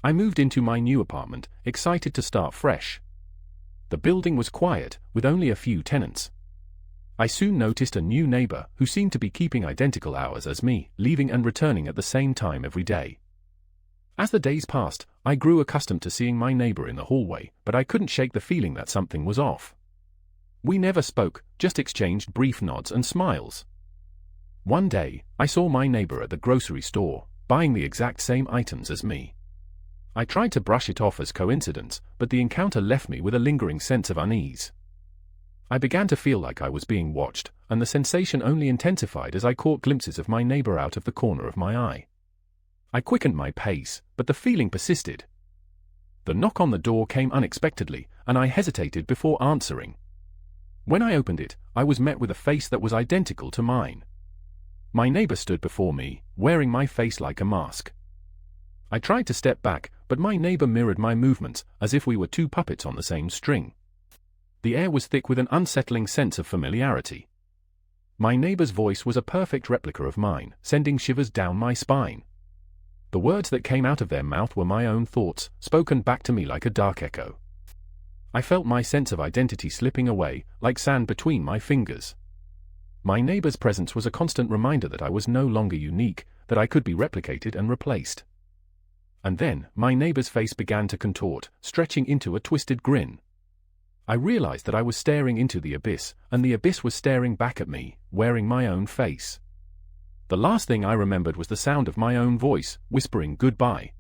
I moved into my new apartment, excited to start fresh. The building was quiet, with only a few tenants. I soon noticed a new neighbor who seemed to be keeping identical hours as me, leaving and returning at the same time every day. As the days passed, I grew accustomed to seeing my neighbor in the hallway, but I couldn't shake the feeling that something was off. We never spoke, just exchanged brief nods and smiles. One day, I saw my neighbor at the grocery store, buying the exact same items as me. I tried to brush it off as coincidence, but the encounter left me with a lingering sense of unease. I began to feel like I was being watched, and the sensation only intensified as I caught glimpses of my neighbor out of the corner of my eye. I quickened my pace, but the feeling persisted. The knock on the door came unexpectedly, and I hesitated before answering. When I opened it, I was met with a face that was identical to mine. My neighbor stood before me, wearing my face like a mask. I tried to step back, but my neighbor mirrored my movements, as if we were two puppets on the same string. The air was thick with an unsettling sense of familiarity. My neighbor's voice was a perfect replica of mine, sending shivers down my spine. The words that came out of their mouth were my own thoughts, spoken back to me like a dark echo. I felt my sense of identity slipping away, like sand between my fingers. My neighbor's presence was a constant reminder that I was no longer unique, that I could be replicated and replaced. And then, my neighbor's face began to contort, stretching into a twisted grin. I realized that I was staring into the abyss, and the abyss was staring back at me, wearing my own face. The last thing I remembered was the sound of my own voice, whispering goodbye.